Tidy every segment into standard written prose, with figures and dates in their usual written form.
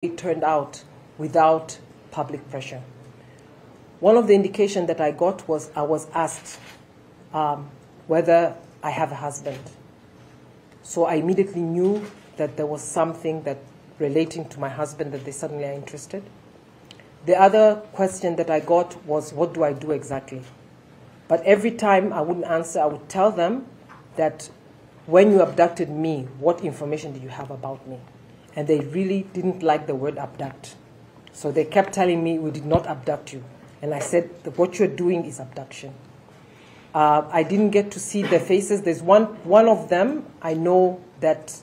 it turned out without public pressure. One of the indications that I got was I was asked whether I have a husband. So I immediately knew that there was something that relating to my husband that they suddenly are interested. The other question that I got was, what do I do exactly? But every time I wouldn't answer, I would tell them that when you abducted me, what information did you have about me? And they really didn't like the word abduct. So they kept telling me, we did not abduct you. And I said, what you're doing is abduction. I didn't get to see their faces. There's one of them, I know that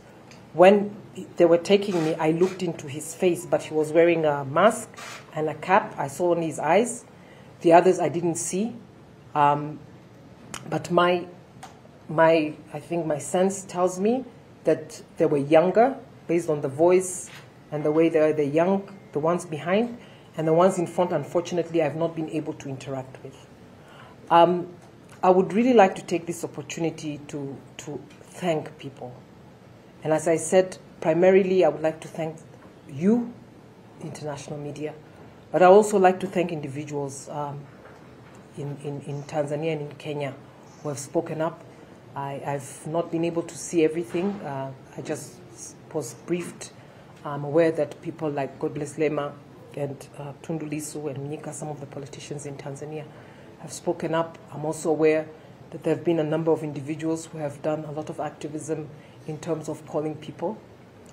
when they were taking me, I looked into his face, but he was wearing a mask and a cap. I saw only his eyes. The others I didn't see. But I think my sense tells me that they were younger, based on the voice and the way they're young, the ones behind, and the ones in front, unfortunately, I've not been able to interact with. I would really like to take this opportunity to thank people. And as I said, primarily, I would like to thank you, international media, but I also like to thank individuals in Tanzania and in Kenya who have spoken up. I've not been able to see everything. I just was briefed. I'm aware that people like God bless Lema and Tundu Lissu and Mnyika, some of the politicians in Tanzania, have spoken up. I'm also aware that there have been a number of individuals who have done a lot of activism in terms of calling people.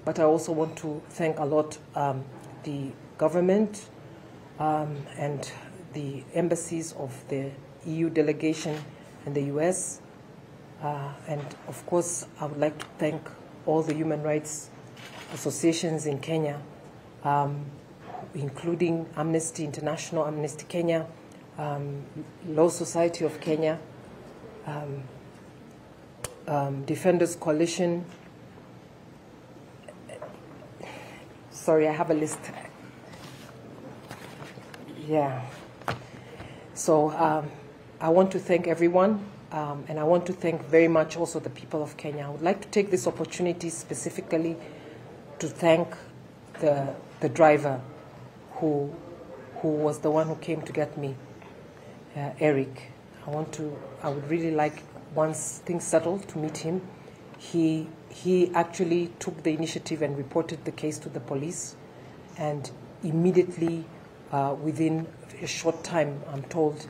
But I also want to thank a lot the government and the embassies of the EU delegation and the US. And of course, I would like to thank all the human rights associations in Kenya, including Amnesty International, Amnesty Kenya, Law Society of Kenya, Defenders Coalition. Sorry, I have a list. Yeah. So I want to thank everyone. And I want to thank very much also the people of Kenya. I would like to take this opportunity specifically to thank the driver who was the one who came to get me, Eric. I would really like, once things settled, to meet him. He actually took the initiative and reported the case to the police, and immediately, within a short time, I'm told,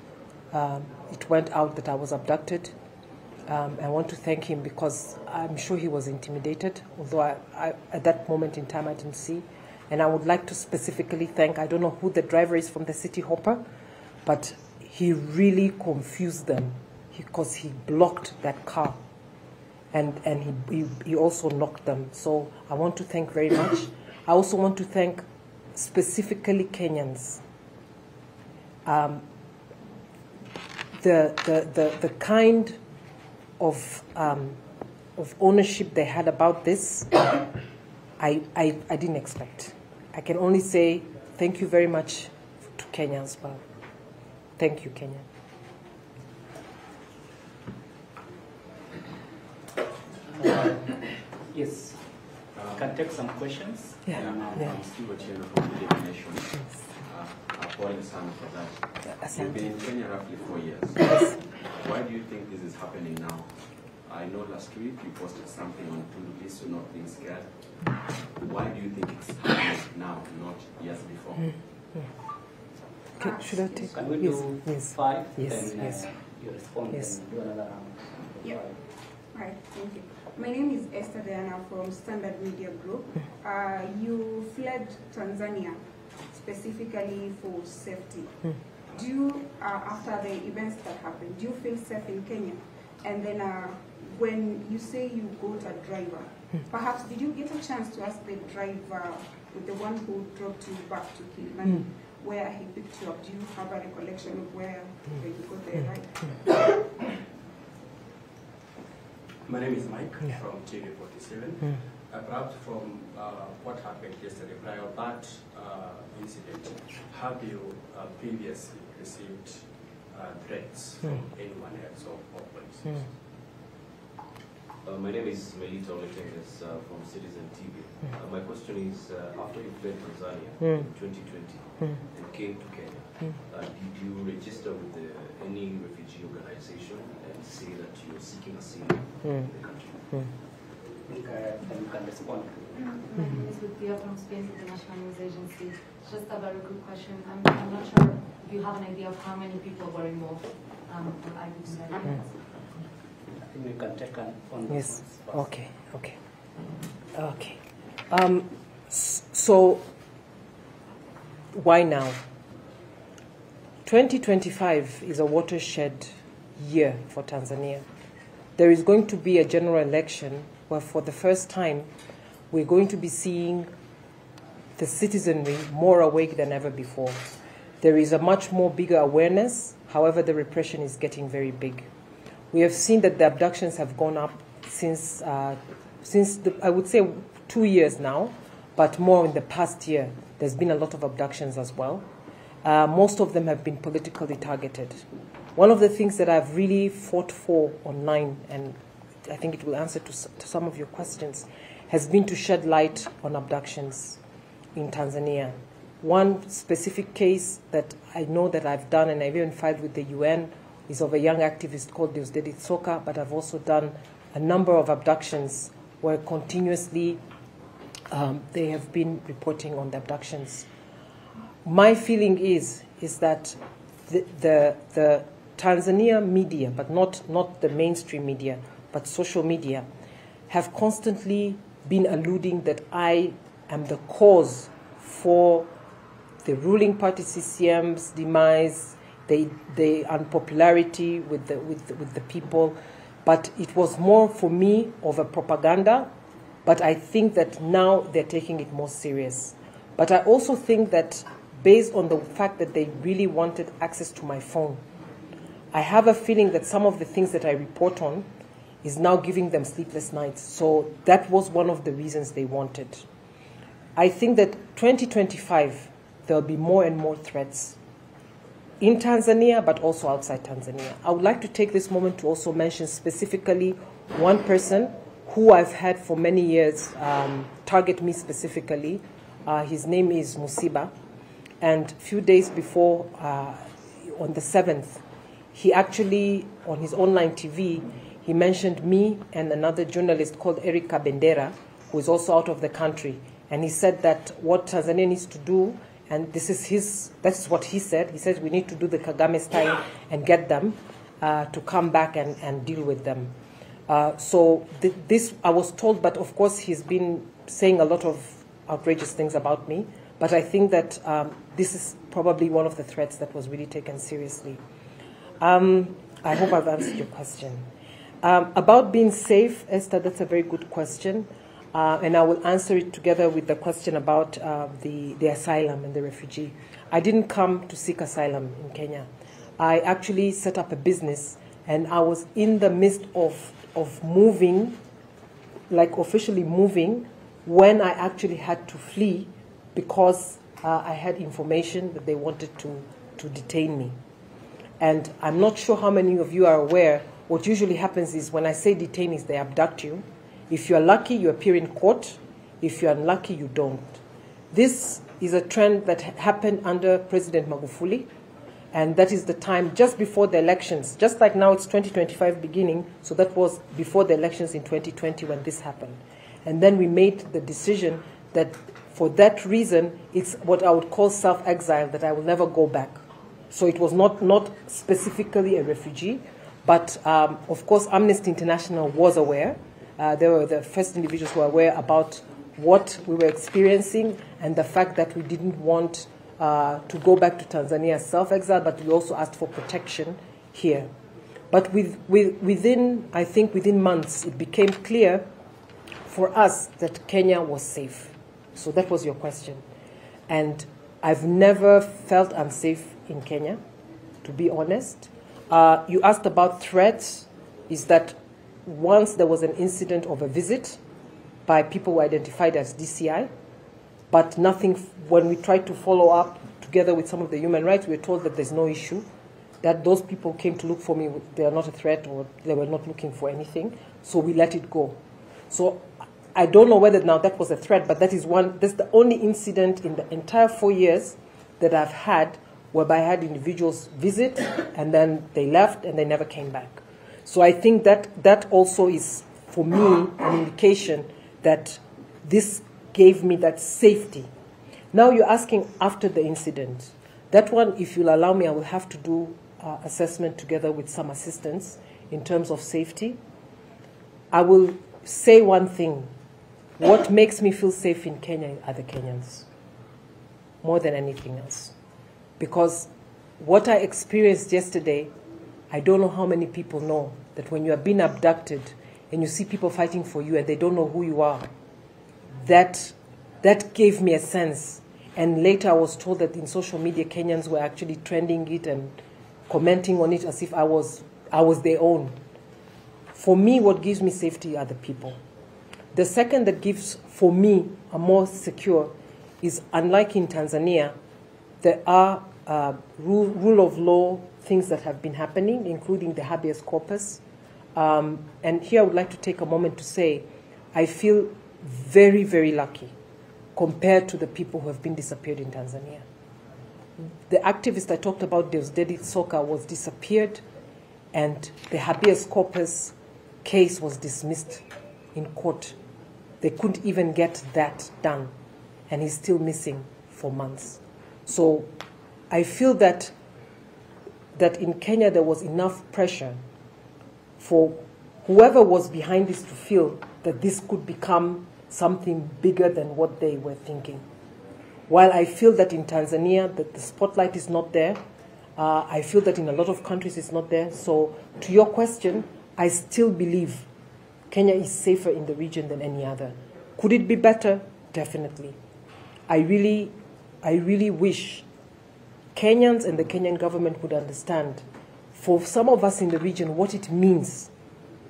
it went out that I was abducted. I want to thank him because I'm sure he was intimidated, although at that moment in time I didn't see. And I would like to specifically thank, I don't know who the driver is from the City Hopper, but he really confused them because he blocked that car. And he also knocked them. So I want to thank very much. I also want to thank specifically Kenyans. The kind of ownership they had about this, I didn't expect. I can only say thank you very much to Kenya as well. Thank you, Kenya. Yes, can take some questions. Yeah. I'm still a chair from the definition. Appalling son for that. You've been in Kenya roughly 4 years. Yes. Why do you think this is happening now? I know last week you posted something on Tundu Lissu not being scared. Why do you think it's happening now, not years before? Okay, should I take? Can we do five? Yes. Then, Yes. You respond. Yes. Then do another round. Yeah. Right, thank you. My name is Esther Diana from Standard Media Group. You fled Tanzania specifically for safety. Do you, after the events that happened, do you feel safe in Kenya? And then when you say you got a driver, perhaps did you get a chance to ask the driver, with the one who dropped you back to Kilimani, where he picked you up? Do you have a recollection of where you got there, right? My name is Mike from TV47. Perhaps from what happened yesterday, prior to that incident, have you previously received threats from anyone else or police? My name is Melita Oletenges from Citizen TV. My question is, after you fled Tanzania in 2020 and came to Kenya, did you register with any refugee organization and say that you're seeking asylum in the country? I think you can respond. My name is Lucia from Space International News Agency. Just a very quick question. I'm not sure if you have an idea of how many people were involved for items like this. I think we can take on this. Yes. Okay. So why now? 2025 is a watershed year for Tanzania. There is going to be a general election where for the first time we're going to be seeing the citizenry more awake than ever before. There is a much more bigger awareness, however the repression is getting very big. We have seen that the abductions have gone up since I would say 2 years now, but more in the past year. There's been a lot of abductions as well. Most of them have been politically targeted. One of the things that I've really fought for online, and I think it will answer to some of your questions, has been to shed light on abductions in Tanzania. One specific case that I know that I've done, and I've even filed with the UN, is of a young activist called Deusdedit Soka, but I've also done a number of abductions where continuously they have been reporting on the abductions. My feeling is that the Tanzania media, but not the mainstream media, but social media, have constantly been alluding that I am the cause for the ruling party CCM's demise, the unpopularity with the people. But it was more for me of a propaganda, but I think that now they're taking it more serious. But I also think that based on the fact that they really wanted access to my phone, I have a feeling that some of the things that I report on is now giving them sleepless nights. So that was one of the reasons they wanted. I think that 2025, there'll be more and more threats in Tanzania, but also outside Tanzania. I would like to take this moment to also mention specifically one person who I've had for many years target me specifically. His name is Musiba. And a few days before, on the 7th, he actually, on his online TV, he mentioned me and another journalist called Eric Kabendera, who is also out of the country. And he said that what Tanzania needs to do, and that's what he said. He says we need to do the Kagame style and get them to come back and deal with them. So this I was told, but of course he's been saying a lot of outrageous things about me. But I think that this is probably one of the threats that was really taken seriously. I hope I've answered your question. About being safe, Esther, that's a very good question. And I will answer it together with the question about the asylum and the refugee. I didn't come to seek asylum in Kenya. I actually set up a business, and I was in the midst of moving, like officially moving, when I actually had to flee because I had information that they wanted to detain me. And I'm not sure how many of you are aware, what usually happens is when I say detainees, they abduct you. If you are lucky, you appear in court. If you are unlucky, you don't. This is a trend that happened under President Magufuli, and that is the time just before the elections. Just like now it's 2025 beginning, so that was before the elections in 2020 when this happened. And then we made the decision that for that reason, it's what I would call self-exile, that I will never go back. So it was not specifically a refugee, but of course Amnesty International was aware. They were the first individuals who were aware about what we were experiencing and the fact that we didn't want to go back to Tanzania self-exile, but we also asked for protection here. But within months, it became clear for us that Kenya was safe. So that was your question. And I've never felt unsafe in Kenya, to be honest. You asked about threats. Is that once there was an incident of a visit by people who were identified as DCI, but nothing, when we tried to follow up together with some of the human rights, we were told that there's no issue. that those people came to look for me, they are not a threat or they were not looking for anything. So we let it go. So I don't know whether now that was a threat, but that's the only incident in the entire 4 years that I've had whereby I had individuals visit and then they left and they never came back. So I think that also is, for me, an indication that this gave me that safety. Now you're asking after the incident. That one, if you'll allow me, I will have to do assessment together with some assistance in terms of safety. I will say one thing. What makes me feel safe in Kenya are the Kenyans, more than anything else. Because what I experienced yesterday, I don't know how many people know that when you are being abducted and you see people fighting for you and they don't know who you are, that gave me a sense. And later I was told that in social media, Kenyans were actually trending it and commenting on it as if I was their own. For me, what gives me safety are the people. The second that gives, for me, a more secure is, unlike in Tanzania, there are rule of law things that have been happening, including the habeas corpus. And here I would like to take a moment to say, I feel very, very lucky compared to the people who have been disappeared in Tanzania. The activist I talked about, Deusdedit Soka, was disappeared, and the habeas corpus case was dismissed in court. They couldn't even get that done, and he's still missing for months. So I feel that in Kenya there was enough pressure for whoever was behind this to feel that this could become something bigger than what they were thinking. While I feel that in Tanzania that the spotlight is not there, I feel that in a lot of countries it's not there. So to your question, I still believe Kenya is safer in the region than any other. Could it be better? Definitely. I really wish Kenyans and the Kenyan government would understand, for some of us in the region, what it means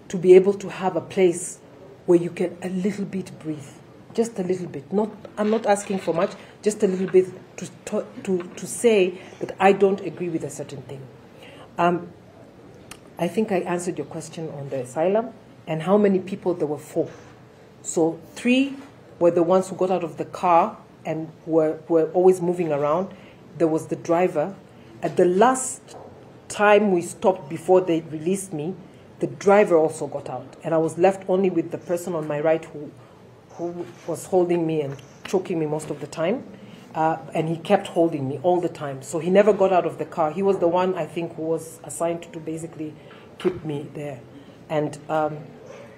to be able to have a place where you can a little bit breathe, just a little bit. I'm not asking for much, just a little bit to say that I don't agree with a certain thing. I think I answered your question on the asylum and how many people there were. 4. So 3 were the ones who got out of the car and were always moving around. There was the driver. At the last time we stopped before they released me, the driver also got out. And I was left only with the person on my right who was holding me and choking me most of the time. And he kept holding me all the time. So he never got out of the car. He was the one, I think, who was assigned to basically keep me there. And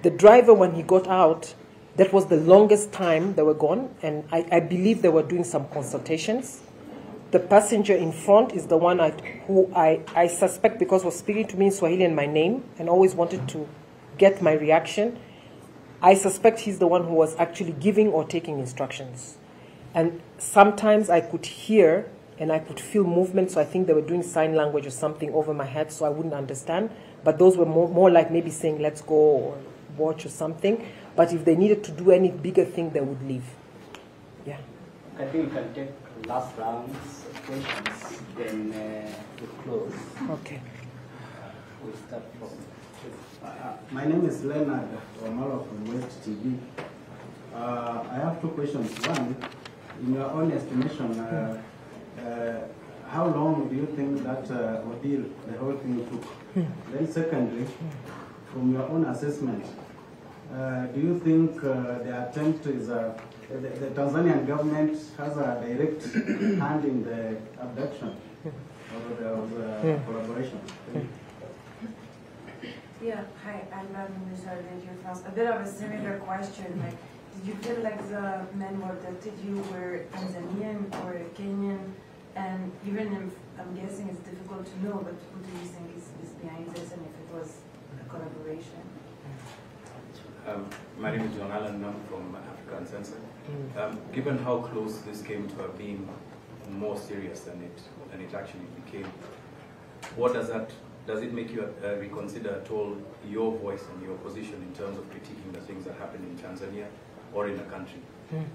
the driver, when he got out, that was the longest time they were gone. And I believe they were doing some consultations. The passenger in front is the one who I suspect, because was speaking to me in Swahili and my name and always wanted to get my reaction. I suspect he's the one who was actually giving or taking instructions. And sometimes I could hear and I could feel movement, so I think they were doing sign language or something over my head, so I wouldn't understand. But those were more like maybe saying, let's go or watch or something. But if they needed to do any bigger thing, they would leave. Yeah. I think you can take last rounds of questions, then we close. Okay. We'll start from... My name is Leonard Omalo from West TV. I have 2 questions. One, in your own estimation, how long do you think that ordeal, the whole thing took? Then secondly, from your own assessment, do you think the attempt is, the Tanzanian government has a direct hand in the abduction, or there was collaboration? Yeah, hi, I'm Maria Sarungi Tsehai. A bit of a similar question. Like, did you feel like the men who abducted you were Tanzanian or Kenyan? And even if I'm guessing it's difficult to know, but who do you think is behind this, and if it was a collaboration? My name is John Allen. I'm from Africa Uncensored. Given how close this came to being more serious than it actually became, what does it make you reconsider at all your voice and your position in terms of critiquing the things that happened in Tanzania, or in a country.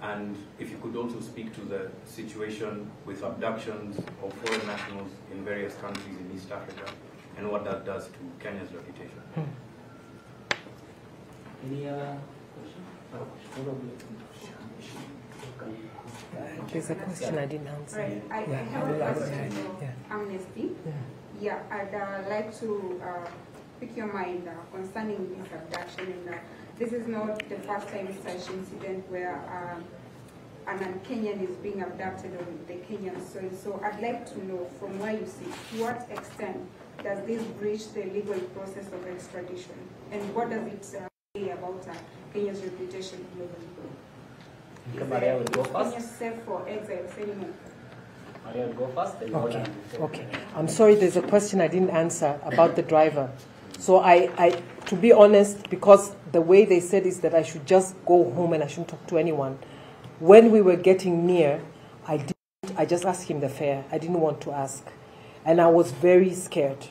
And if you could also speak to the situation with abductions of foreign nationals in various countries in East Africa and what that does to Kenya's reputation. Any other question? There's a question I didn't answer. Right. I Yeah, have a question yeah. for Amnesty. Yeah, I'd like to pick your mind concerning this abduction. And this is not the first time such incident where an Kenyan is being abducted on the Kenyan soil. So I'd like to know from where you see, to what extent does this breach the legal process of extradition? And what does it say about Kenya's reputation globally? Maria will go first. Kenya safe for exiles anymore? Maria will go first. Then Okay. Okay. I'm sorry, there's a question I didn't answer about the driver. So I, to be honest, because the way they said is that I should just go home and I shouldn't talk to anyone. When we were getting near, I just asked him the fare. I didn't want to ask. And I was very scared,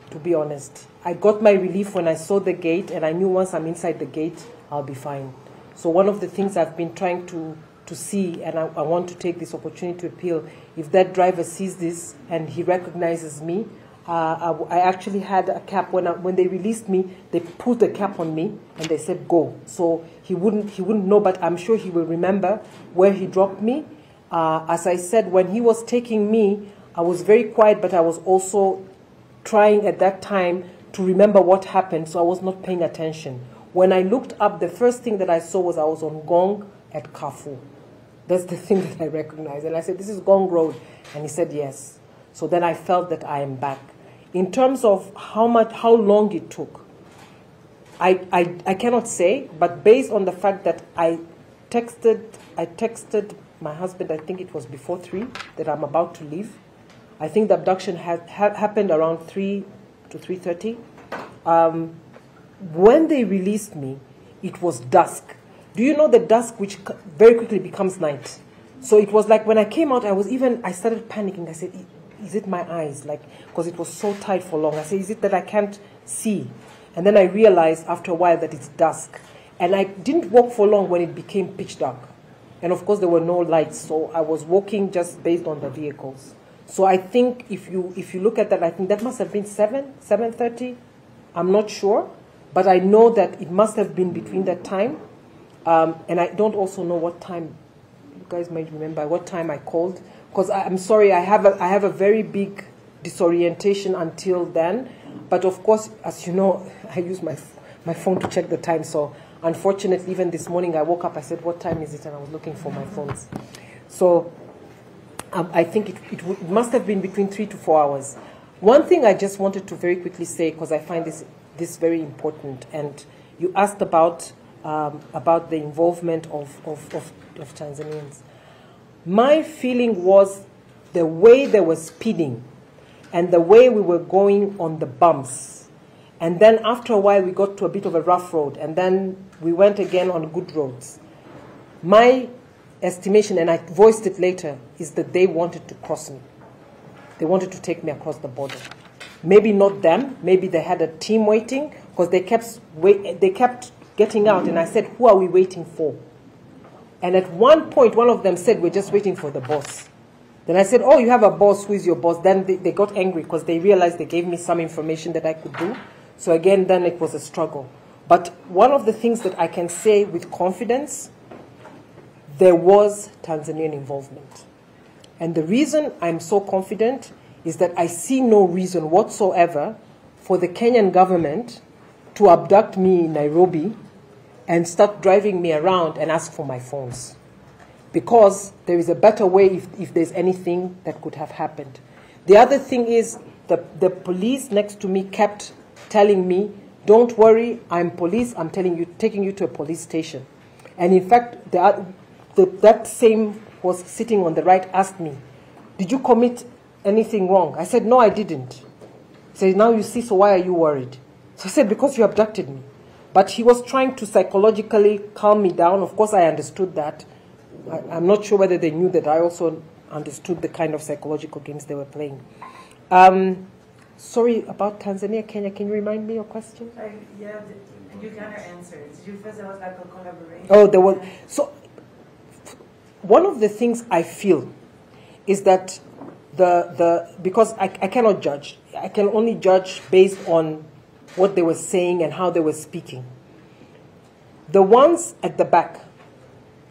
to be honest. I got my relief when I saw the gate, and I knew once I'm inside the gate, I'll be fine. So one of the things I've been trying to see, and I want to take this opportunity to appeal, if that driver sees this and he recognizes me, I actually had a cap. When they released me, they put the cap on me and they said go. So he wouldn't know, but I'm sure he will remember where he dropped me. As I said, when he was taking me, I was very quiet, but I was also trying at that time to remember what happened, so I was not paying attention. When I looked up, the first thing that I saw was I was on Gong at Carrefour. That's the thing that I recognized. And I said, this is Gong Road. And he said, yes. So then I felt that I am back. In terms of how long it took, I cannot say, but based on the fact that I texted my husband, I think it was before 3, that I'm about to leave. I think the abduction happened around 3 to 3:30. When they released me, it was dusk. Do you know the dusk which very quickly becomes night? So it was like when I came out, I started panicking. I said, is it my eyes? Like, because it was so tight for long. I said, is it that I can't see? And then I realized after a while that it's dusk. And I didn't walk for long when it became pitch dark. And of course there were no lights, so I was walking just based on the vehicles. So I think if you look at that, I think that must have been 7:30. I'm not sure, but I know that it must have been between that time. And I don't also know what time. You guys might remember what time I called, because I'm sorry, I have a very big disorientation until then. But of course, as you know, I use my phone to check the time. So unfortunately, even this morning I woke up, I said, what time is it? And I was looking for my phones. So I think it must have been between 3 to 4 hours. One thing I just wanted to very quickly say, because I find this very important, and you asked about the involvement of Tanzanians. My feeling was the way they were speeding and the way we were going on the bumps. And then after a while, we got to a bit of a rough road, and then we went again on good roads. My estimation, and I voiced it later, is that they wanted to cross me. They wanted to take me across the border. Maybe not them. Maybe they had a team waiting, because they kept getting out, and I said, who are we waiting for? And at one point, one of them said, we're just waiting for the boss. Then I said, oh, you have a boss. Who is your boss? Then they got angry because they realized they gave me some information that I could do. So again, then it was a struggle. But one of the things that I can say with confidence, there was Tanzanian involvement. And the reason I'm so confident is that I see no reason whatsoever for the Kenyan government to abduct me in Nairobi and start driving me around and ask for my phones. Because there is a better way if there's anything that could have happened. The other thing is the police next to me kept telling me, don't worry, I'm police, I'm taking you to a police station. And in fact, that same was sitting on the right asked me, did you commit anything wrong? I said, no, I didn't. He said, now you see, so why are you worried? So I said, because you abducted me. But he was trying to psychologically calm me down. Of course, I understood that. I'm not sure whether they knew that I also understood the kind of psychological games they were playing. Sorry, about Tanzania, Kenya, can you remind me your question? Yeah, Did you kind of answer? Did you feel there was like a collaboration? Oh, there was. So, one of the things I feel is that because I cannot judge. I can only judge based on what they were saying and how they were speaking. The ones at the back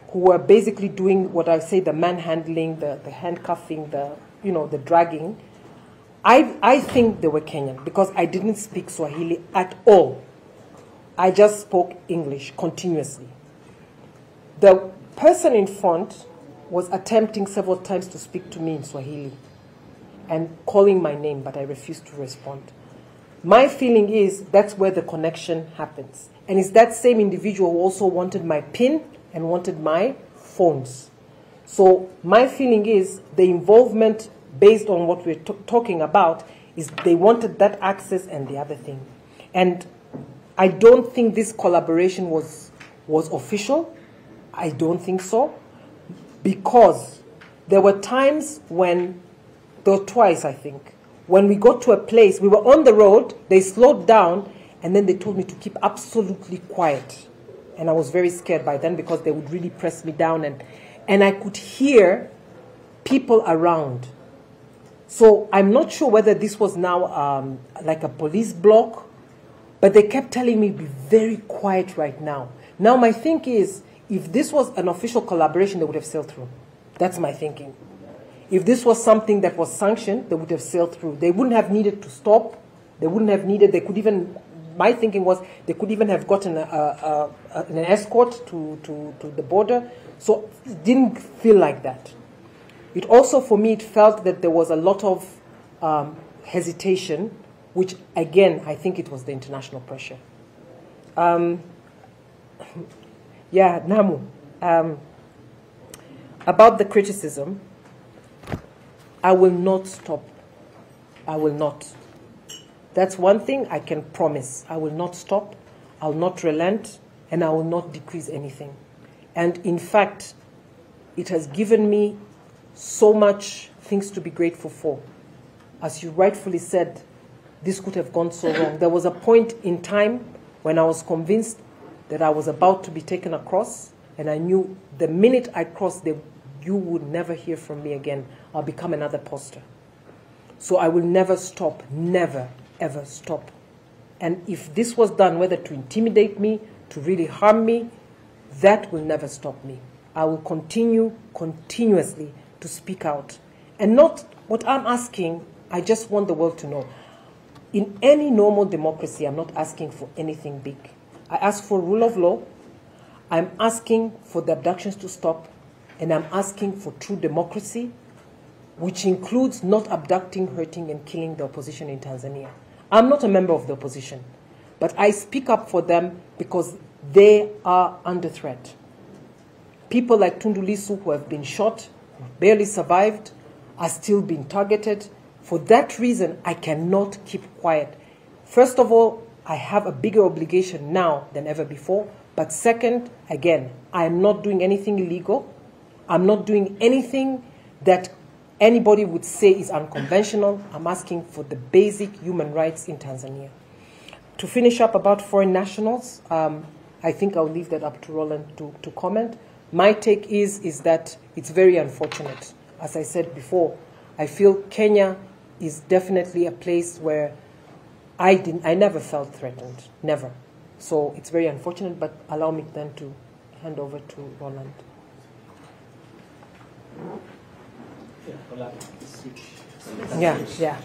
who were basically doing what I say, the manhandling, the handcuffing, the dragging, I think they were Kenyan because I didn't speak Swahili at all. I just spoke English continuously. The person in front was attempting several times to speak to me in Swahili and calling my name, but I refused to respond. My feeling is that's where the connection happens. And it's that same individual who also wanted my PIN and wanted my phones. So my feeling is the involvement based on what we're talking about is they wanted that access and the other thing. And I don't think this collaboration was official. I don't think so. Because there were times when, there were twice I think, when we got to a place, we were on the road, they slowed down, and then they told me to keep absolutely quiet. And I was very scared by then because they would really press me down and I could hear people around. So I'm not sure whether this was now like a police block, but they kept telling me, be very quiet right now. Now my thinking is, if this was an official collaboration, they would have sailed through. That's my thinking. If this was something that was sanctioned, they would have sailed through. They wouldn't have needed to stop. They wouldn't have needed, they could even, my thinking was they could even have gotten an escort to the border. So it didn't feel like that. It also, for me, it felt that there was a lot of hesitation, which, again, I think it was the international pressure. Yeah, Namu. About the criticism, I will not stop. I will not. That's one thing I can promise. I will not stop. I'll not relent, and I will not decrease anything. And in fact, it has given me so much things to be grateful for. As you rightfully said, this could have gone so wrong. There was a point in time when I was convinced that I was about to be taken across, and I knew the minute I crossed, you would never hear from me again. I'll become another poster. So I will never stop, never, ever stop. And if this was done, whether to intimidate me, to really harm me, that will never stop me. I will continue continuously to speak out. And not what I'm asking, I just want the world to know. In any normal democracy, I'm not asking for anything big. I ask for rule of law. I'm asking for the abductions to stop. And I'm asking for true democracy, which includes not abducting, hurting, and killing the opposition in Tanzania. I'm not a member of the opposition, but I speak up for them because they are under threat. People like Tundu Lissu, who have been shot, who barely survived, are still being targeted. For that reason, I cannot keep quiet. First of all, I have a bigger obligation now than ever before. But second, again, I am not doing anything illegal. I'm not doing anything that anybody would say is unconventional. I'm asking for the basic human rights in Tanzania. To finish up about foreign nationals, I think I'll leave that up to Roland to comment. My take is that it's very unfortunate. As I said before, I feel Kenya is definitely a place where I never felt threatened, never. So it's very unfortunate, but allow me then to hand over to Roland. Yeah, Roland, switch. Yeah.